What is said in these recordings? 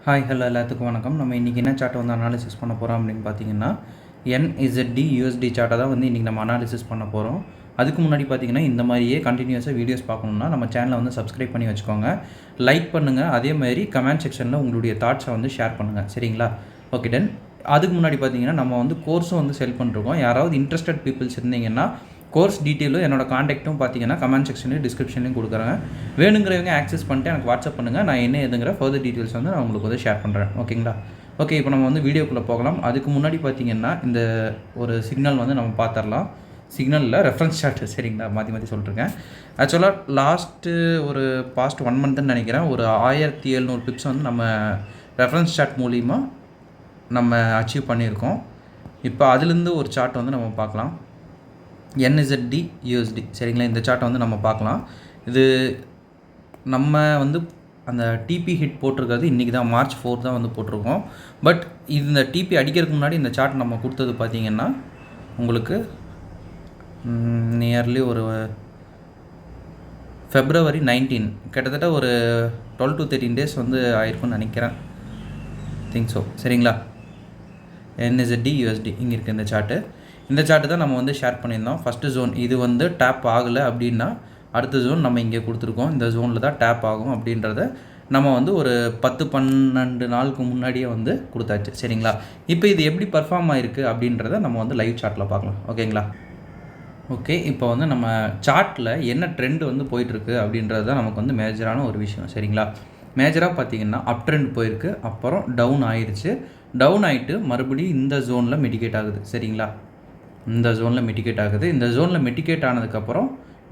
Hi hello எல்லாத்துக்கும் வணக்கம். நம்ம இன்றைக்கி என்ன சார்ட்டை வந்து அனாலிசிஸ் பண்ண போகிறோம் அப்படின்னு பார்த்தீங்கன்னா NZD USD சார்ட்டை தான் வந்து இன்றைக்கி நம்ம அனாலிசிஸ் பண்ண போகிறோம். அதுக்கு முன்னாடி பார்த்தீங்கன்னா இந்த மாதிரியே கண்டினியூஸாக வீடியோஸ் பார்க்கணுன்னா நம்ம சேனலை வந்து சப்ஸ்கிரைப் பண்ணி வச்சுக்கோங்க, லைக் பண்ணுங்கள், அதே மாதிரி கமெண்ட் செக்ஷனில் உங்களுடைய தாட்ஸை வந்து ஷேர் பண்ணுங்கள். சரிங்களா? Okay done. அதுக்கு முன்னாடி பார்த்தீங்கன்னா நம்ம வந்து கோர்ஸும் வந்து செல் பண்ணிருக்கோம். யாராவது இன்ட்ரெஸ்டட் பீப்புள்ஸ் இருந்தீங்கன்னா கோர்ஸ் டீட்டெயிலும் என்னோட காண்டாக்ட்டும் பார்த்தீங்கன்னா கமெண்ட் செக்ஷன்லையும் டிஸ்கிரிப்ஷன்லையும் கொடுக்குறேன். வேணுங்கிறவங்க ஆக்சஸ் பண்ணிட்டு எனக்கு வாட்ஸ்அப் பண்ணுங்கள். நான் என்ன எதுங்கிற ஃபர்தர் டீட்டெயில்ஸ் வந்து நான் உங்களுக்கு வந்து ஷேர் பண்ணுறேன். ஓகேங்களா? ஓகே, இப்போ நம்ம வந்து வீடியோக்குள்ளே போகலாம். அதுக்கு முன்னாடி பார்த்தீங்கன்னா இந்த ஒரு சிக்னல் வந்து நம்ம பார்த்துடலாம். சிக்னலில் ரெஃபரன்ஸ் சார்ட். சரிங்களா? மாற்றி மாற்றி சொல்லிட்டுருக்கேன். ஆக்சுவலாக ஒரு பாஸ்ட் 1 மந்த்னு நினைக்கிறேன், ஒரு 1700 பிப்ஸ் வந்து நம்ம ரெஃபரன்ஸ் சார்ட் மூலிமா நம்ம அச்சீவ் பண்ணியிருக்கோம். இப்போ அதுலேருந்து ஒரு சார்ட் வந்து நம்ம பார்க்கலாம். NZD USD. சரிங்களா? இந்த சார்ட்டை வந்து நம்ம பார்க்கலாம். இது நம்ம வந்து அந்த டிபி ஹிட் போட்டிருக்கிறது இன்றைக்கி தான், March 4 தான் வந்து போட்டிருக்கோம். பட் இந்த டிபி அடிக்கிறதுக்கு முன்னாடி இந்த சார்ட் நம்ம கொடுத்தது பார்த்திங்கன்னா உங்களுக்கு நியர்லி ஒரு February 19, கிட்டத்தட்ட ஒரு 12 to 13 டேஸ் வந்து ஆயிருக்குன்னு நினைக்கிறேன். Think so. சரிங்களா? NZD USD இங்கே இருக்குது இந்த சார்ட்டு. இந்த சார்ட்டு தான் நம்ம வந்து ஷேர் பண்ணியிருந்தோம். ஃபஸ்ட்டு ஜோன் இது வந்து டேப் ஆகலை அப்படின்னா அடுத்த ஜோன் நம்ம இங்கே கொடுத்துருக்கோம். இந்த ஜோனில் தான் டேப் ஆகும் அப்படின்றத நம்ம வந்து ஒரு 10-12 நாளுக்கு முன்னாடியே வந்து கொடுத்தாச்சு. சரிங்களா? இப்போ இது எப்படி பர்ஃபார்ம் ஆகிருக்கு அப்படின்றத நம்ம வந்து லைவ் சார்ட்டில் பார்க்கலாம். ஓகேங்களா? ஓகே, இப்போ வந்து நம்ம சார்ட்டில் என்ன ட்ரெண்ட் வந்து போயிட்டுருக்கு அப்படின்றது தான் நமக்கு வந்து மேஜரான ஒரு விஷயம். சரிங்களா? மேஜராக பார்த்தீங்கன்னா அப் ட்ரெண்ட் போயிருக்கு, அப்புறம் டவுன் ஆயிடுச்சு. டவுன் ஆகிட்டு மறுபடியும் இந்த ஜோனில் மிட்டிகேட் ஆகுது. சரிங்களா? இந்த ஜோனில் மிட்டிகேட் ஆகுது. இந்த ஜோனில் மிட்டிகேட் ஆனதுக்கப்புறம்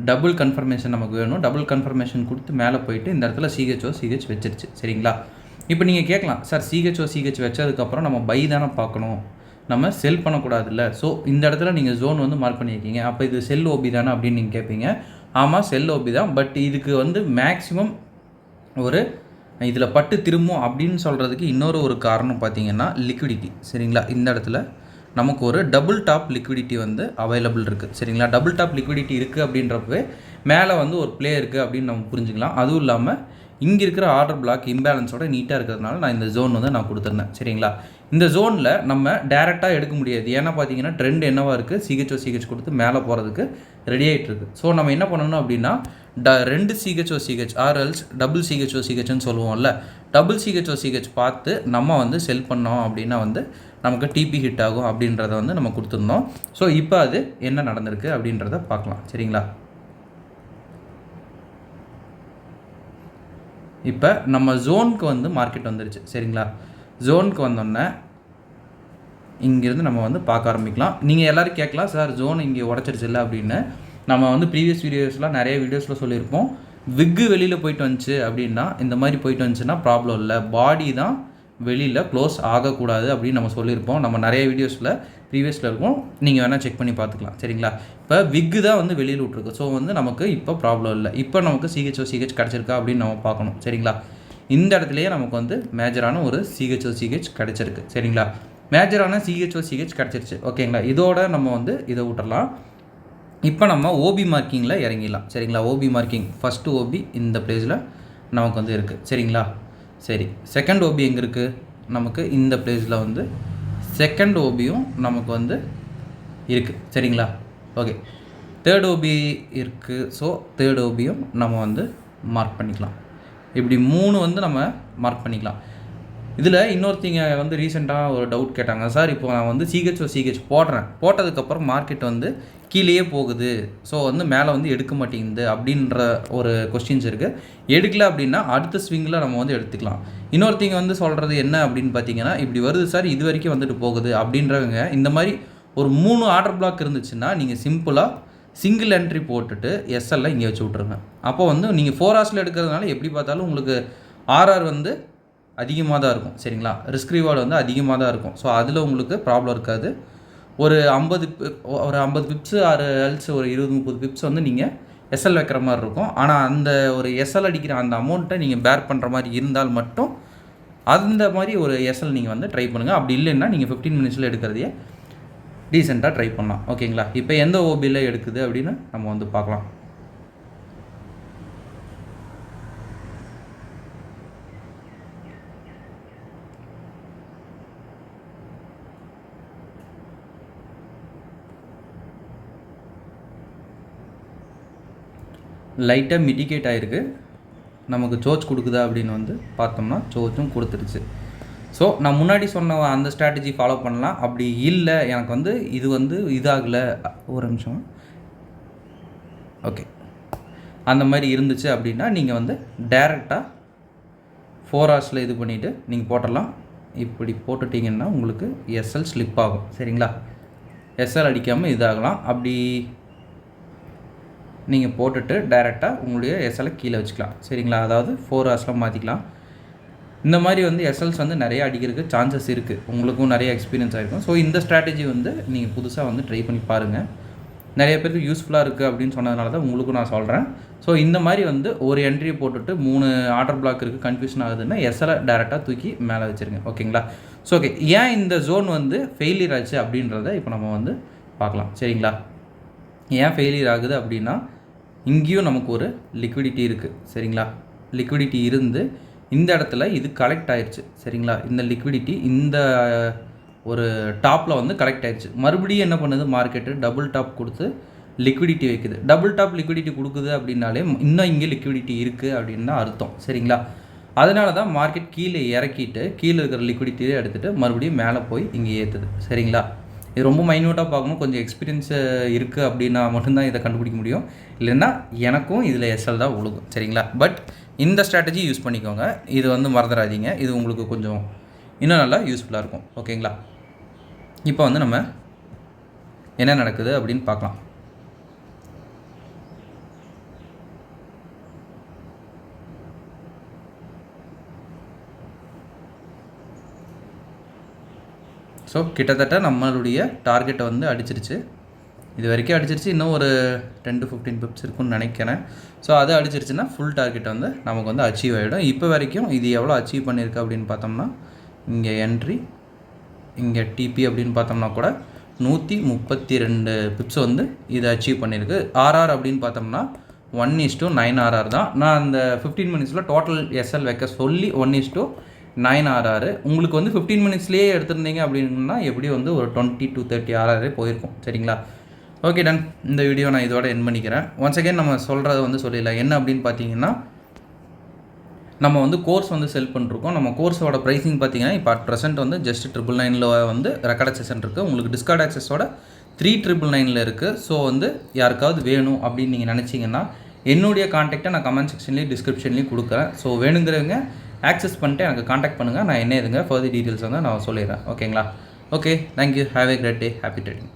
டபுள் கன்ஃபர்மேஷன் நமக்கு வேணும். டபுள் கன்ஃபர்மேஷன் கொடுத்து மேலே போயிட்டு இந்த இடத்துல CH வச்சிருச்சு. சரிங்களா? இப்போ நீங்கள் கேட்கலாம், சார் CH வச்சதுக்கப்புறம் நம்ம பை தானே பார்க்கணும், நம்ம செல் பண்ணக்கூடாதுல்ல. ஸோ இந்த இடத்துல நீங்கள் ஜோன் வந்து மார்க் பண்ணியிருக்கீங்க, அப்போ இது செல் ஓபி தானே அப்படின்னு நீங்கள் கேட்பீங்க. ஆமாம், செல் ஓபி தான். பட் இதுக்கு வந்து மேக்ஸிமம் ஒரு இதில் பட்டு திரும்பும் அப்படின்னு சொல்கிறதுக்கு இன்னொரு ஒரு காரணம் பார்த்தீங்கன்னா லிக்விடிட்டி. சரிங்களா? இந்த இடத்துல நமக்கு ஒரு டபுள் டாப் லிக்விடிட்டி வந்து அவைலபிள் இருக்குது. சரிங்களா? டபுள் டாப் லிக்விடிட்டி இருக்குது அப்படின்றப்பவே மேலே வந்து ஒரு ப்ளே இருக்குது அப்படின்னு நம்ம புரிஞ்சுக்கலாம். அதுவும் இல்லாமல் இங்கே இருக்கிற ஆர்டர் பிளாக் இம்பேலன்ஸோட நீட்டாக இருக்கிறதுனால நான் இந்த ஜோன் வந்து நான் கொடுத்துருந்தேன். சரிங்களா? இந்த ஜோனில் நம்ம டேரெக்டாக எடுக்க முடியாது. ஏன்னா பார்த்தீங்கன்னா ட்ரெண்ட் என்னவாக இருக்குது, CH கொடுத்து மேலே போகிறதுக்கு ரெடி ஆகிட்டு இருக்குது. ஸோ நம்ம என்ன பண்ணணும் அப்படின்னா ரெண்டு CH ஆர்எல்ஸ் டபுள் CHன்னு சொல்லுவோம்ல, டபுள் CH பார்த்து நம்ம வந்து செல் பண்ணோம் அப்படின்னா வந்து நமக்கு டிபி ஹிட் ஆகும் அப்படின்றத வந்து நம்ம கொடுத்துருந்தோம். ஸோ இப்போ அது என்ன நடந்திருக்கு அப்படின்றத பார்க்கலாம். சரிங்களா? இப்போ நம்ம ஜோனுக்கு வந்து மார்க்கெட் வந்துருச்சு. சரிங்களா? ஜோனுக்கு வந்தோடனே இங்கேருந்து நம்ம வந்து பார்க்க ஆரம்பிக்கலாம். நீங்கள் எல்லோரும் கேட்கலாம், சார் ஜோன் இங்கே உடச்சிருச்சு இல்லை அப்படின்னு. நம்ம வந்து ப்ரீவியஸ் வீடியோஸ்லாம் நிறைய வீடியோஸில் சொல்லியிருப்போம். விக்கு வெளியில் போயிட்டு வந்துச்சு அப்படின்னா, இந்த மாதிரி போயிட்டு வந்துச்சுன்னா ப்ராப்ளம் இல்லை, பாடி தான் வெளியில் க்ளோஸ் ஆகக்கூடாது அப்படின்னு நம்ம சொல்லியிருப்போம். நம்ம நிறைய வீடியோஸில் ப்ரீவியஸில் இருக்கும், நீங்கள் வேணால் செக் பண்ணி பார்த்துக்கலாம். சரிங்களா? இப்போ விக்கு தான் வந்து வெளியில் விட்ருக்கு. ஸோ வந்து நமக்கு இப்போ ப்ராப்ளம் இல்லை. இப்போ நமக்கு CH கிடச்சிருக்கா அப்படின்னு நம்ம பார்க்கணும். சரிங்களா? இந்த இடத்துலையே நமக்கு வந்து மேஜரான ஒரு CH கிடச்சிருக்கு. சரிங்களா? மேஜரான CH கிடச்சிருச்சு. ஓகேங்களா? இதோட நம்ம வந்து இதை விட்டுறலாம். இப்போ நம்ம ஓபி மார்க்கிங்கில் இறங்கிடலாம். சரிங்களா? ஓபி மார்க்கிங் ஃபஸ்ட்டு ஓபி இந்த பிளேஸில் நமக்கு வந்து இருக்குது. சரிங்களா? சரி, செகண்ட் ஓபி எங்கே இருக்குது, நமக்கு இந்த பிளேஸில் வந்து செகண்ட் ஓபியும் நமக்கு வந்து இருக்குது. சரிங்களா? ஓகே, தேர்ட் ஓபி இருக்குது. ஸோ தேர்ட் ஓபியும் நம்ம வந்து மார்க் பண்ணிக்கலாம். இப்படி 3 வந்து நம்ம மார்க் பண்ணிக்கலாம். இதில் இன்னொருத்திங்க வந்து ரீசெண்டாக ஒரு டவுட் கேட்டாங்க, சார் இப்போ நான் வந்து CH போட்டதுக்கப்புறம் மார்க்கெட் வந்து கீழேயே போகுது, ஸோ வந்து மேலே வந்து எடுக்க மாட்டேங்குது அப்படின்ற ஒரு கொஸ்டின்ஸ் இருக்குது. எடுக்கல அப்படின்னா அடுத்த ஸ்விங்கில் நம்ம வந்து எடுத்துக்கலாம். இன்னொருத்திங்க வந்து சொல்கிறது என்ன அப்படின்னு பார்த்தீங்கன்னா, இப்படி வருது சார், இது வரைக்கும் வந்துட்டு போகுது அப்படின்றவங்க இந்த மாதிரி ஒரு 3 ஆர்டர் பிளாக் இருந்துச்சுன்னா நீங்கள் சிம்பிளாக சிங்கிள் என்ட்ரி போட்டுட்டு SL இங்கே வச்சு விட்ருங்க. அப்போ வந்து நீங்கள் 4 ஹவர்ஸில் எடுக்கிறதுனால எப்படி பார்த்தாலும் உங்களுக்கு RR வந்து அதிகமாக தான் இருக்கும். சரிங்களா? ரிஸ்க் ரிவார்டு வந்து அதிகமாக தான் இருக்கும். ஸோ அதில் உங்களுக்கு ப்ராப்ளம் இருக்காது. ஒரு 50 பிப்ஸு ஆர்எல்ஸ் ஒரு 20-30 பிப்ஸ் வந்து நீங்கள் SL வைக்கிற மாதிரி இருக்கும். ஆனால் அந்த ஒரு SL அடிக்கிற அந்த அமௌண்ட்டை நீங்கள் பேர் பண்ணுற மாதிரி இருந்தால் மட்டும் அந்த மாதிரி ஒரு SL நீங்கள் வந்து ட்ரை பண்ணுங்கள். அப்படி இல்லைன்னா நீங்கள் 15 மினிட்ஸில் எடுக்கிறதையே டீசெண்டாக ட்ரை பண்ணலாம். ஓகேங்களா? இப்போ எந்த ஓபியில் எடுக்குது அப்படின்னு நம்ம வந்து பார்க்கலாம். லைட்டாக மிட்டிகேட் ஆகிருக்கு. நமக்கு சோச் கொடுக்குதா அப்படின்னு வந்து பார்த்தோம்னா சோச்சும் கொடுத்துருச்சு. ஸோ நான் முன்னாடி சொன்ன அந்த ஸ்ட்ராட்டஜி ஃபாலோ பண்ணலாம். அப்படி இல்லை எனக்கு வந்து இது வந்து இதாகலை, ஒரு நிமிஷம், ஓகே, அந்த மாதிரி இருந்துச்சு அப்படின்னா நீங்கள் வந்து டேரெக்டாக 4 ஹவர்ஸில் இது பண்ணிவிட்டு நீங்கள் போட்டுடலாம். இப்படி போட்டுட்டிங்கன்னா உங்களுக்கு எஸ்எல் ஸ்லிப் ஆகும். சரிங்களா, எஸ்எல் அடிக்காமல் இதாகலாம். அப்படி நீங்கள் போட்டுட்டு டைரெக்டாக உங்களுடைய எஸ்எல்லை கீழே வச்சுக்கலாம். சரிங்களா, அதாவது 4 ஹவர்ஸில் மாற்றிக்கலாம். இந்த மாதிரி வந்து எஸ்எல்ஸ் வந்து நிறைய அடிக்கிறதுக்கு சான்சஸ் இருக்குது. உங்களுக்கும் நிறைய எக்ஸ்பீரியன்ஸ் ஆகிருக்கும். ஸோ இந்த ஸ்ட்ராட்டஜி வந்து நீங்கள் புதுசாக வந்து ட்ரை பண்ணி பாருங்கள். நிறைய பேருக்கு யூஸ்ஃபுல்லாக இருக்குது அப்படின்னு சொன்னதுனால தான் உங்களுக்கும் நான் சொல்கிறேன். ஸோ இந்த மாதிரி வந்து ஒரு என்ட்ரியை போட்டுட்டு 3 ஆர்டர் பிளாக் இருக்குது, கன்ஃபியூஷன் ஆகுதுன்னா எஸ்எல்லை டேரெக்டாக தூக்கி மேலே வச்சுருங்க. ஓகேங்களா. ஸோ ஓகே, ஏன் இந்த ஜோன் வந்து ஃபெயிலியர் ஆச்சு அப்படின்றத இப்போ நம்ம வந்து பார்க்கலாம். சரிங்களா, ஏன் ஃபெயிலியர் ஆகுது அப்படின்னா இங்கேயும் நமக்கு ஒரு லிக்விடிட்டி இருக்குது. சரிங்களா, லிக்விடிட்டி இருந்து இந்த இடத்துல இது கலெக்ட் ஆயிடுச்சு. சரிங்களா, இந்த லிக்விடிட்டி இந்த ஒரு டாப்பில் வந்து கலெக்ட் ஆயிடுச்சு. மறுபடியும் என்ன பண்ணுது, மார்க்கெட்டு டபுள் டாப் கொடுத்து லிக்விடிட்டி வைக்குது. டபுள் டாப் லிக்விடிட்டி கொடுக்குது அப்படின்னாலே இன்னும் இங்கே லிக்விடிட்டி இருக்குது அப்படின்னு தான் அர்த்தம். சரிங்களா, அதனால தான் மார்க்கெட் கீழே இறக்கிட்டு கீழே இருக்கிற லிக்விடிட்டியே எடுத்துகிட்டு மறுபடியும் மேலே போய் இங்கே ஏற்றுது. சரிங்களா, இது ரொம்ப மைன்யூட்டாக பார்க்கணும், கொஞ்சம் எக்ஸ்பீரியன்ஸ் இருக்குது அப்படின்னா மட்டும்தான் இதை கண்டுபிடிக்க முடியும். இல்லைன்னா எனக்கும் இதில் எஸ்எல் தான் ஒழுகும். சரிங்களா, பட் இந்த ஸ்ட்ராட்டஜி யூஸ் பண்ணிக்கோங்க. இது வந்து மறந்துடாதீங்க, இது உங்களுக்கு கொஞ்சம் இன்னும் நல்லா யூஸ்ஃபுல்லாக இருக்கும். ஓகேங்களா, இப்போ வந்து நம்ம என்ன நடக்குது அப்படின்னு பார்க்கலாம். ஸோ கிட்டத்தட்ட நம்மளுடைய டார்கெட்டை வந்து அடிச்சிருச்சு. இது வரைக்கும் அடிச்சிருச்சு, இன்னும் ஒரு 10 to 15 பிப்ஸ் இருக்குன்னு நினைக்கிறேன். ஸோ அது அடிச்சிருச்சுன்னா ஃபுல் டார்கெட் வந்து நமக்கு வந்து அச்சீவ் ஆகிடும். இப்போ வரைக்கும் இது எவ்வளோ அச்சீவ் பண்ணியிருக்கு அப்படின்னு பார்த்தோம்னா, இங்கே என்ட்ரி, இங்கே டிபி அப்படின்னு பார்த்தோம்னா கூட 132 பிப்ஸ் வந்து இதை அச்சீவ் பண்ணியிருக்கு. ஆர்ஆர் அப்படின்னு பார்த்தோம்னா 1:9 ஆர்ஆர் தான். நான் அந்த 15 மினிட்ஸில் டோட்டல் எஸ்எல் வைக்க சொல்லி 1:9 ஆர்ஆர். உங்களுக்கு வந்து 15 மினிட்ஸ்லேயே எடுத்திருந்தீங்க அப்படின்னா எப்படி வந்து ஒரு 20 to 30 ஆர்ஆரே போயிருக்கும். சரிங்களா, ஓகே டன். இந்த வீடியோ நான் இதோட என் பண்ணிக்கிறேன். ஒன்ஸ் அகேன் நம்ம சொல்கிறத வந்து சொல்லிடலாம். என்ன அப்படின்னு பார்த்தீங்கன்னா, நம்ம வந்து கோர்ஸ் வந்து செல் பண்ணிருக்கோம். நம்ம கோர்ஸோட ப்ரைஸிங் பார்த்தீங்கன்னா இப்போ அட் ப்ரெசென்ட் வந்து ஜஸ்ட் 999 வந்து ரெக்கார்ட் செஷன் இருக்குது. உங்களுக்கு டிஸ்கார்ட் ஆக்சஸோட 3,999 இருக்குது. ஸோ வந்து யாருக்காவது வேணும் அப்படின்னு நீங்கள் நினச்சிங்கன்னா என்னுடைய காண்டாக்டை நான் கமெண்ட் செக்ஷன்லேயும் டிஸ்கிரிப்ஷன்லேயும் கொடுக்குறேன். ஸோ வேணுங்கிறவங்க ஆக்சஸ் பண்ணிட்டு எனக்கு காண்டாக்ட் பண்ணுங்கள். நான் என்ன இதுங்க ஃபர்தர் டீட்டெயில்ஸ் வந்து நான் சொல்லிடுறேன். ஓகேங்களா, okay, thank you, have a great day, happy trading.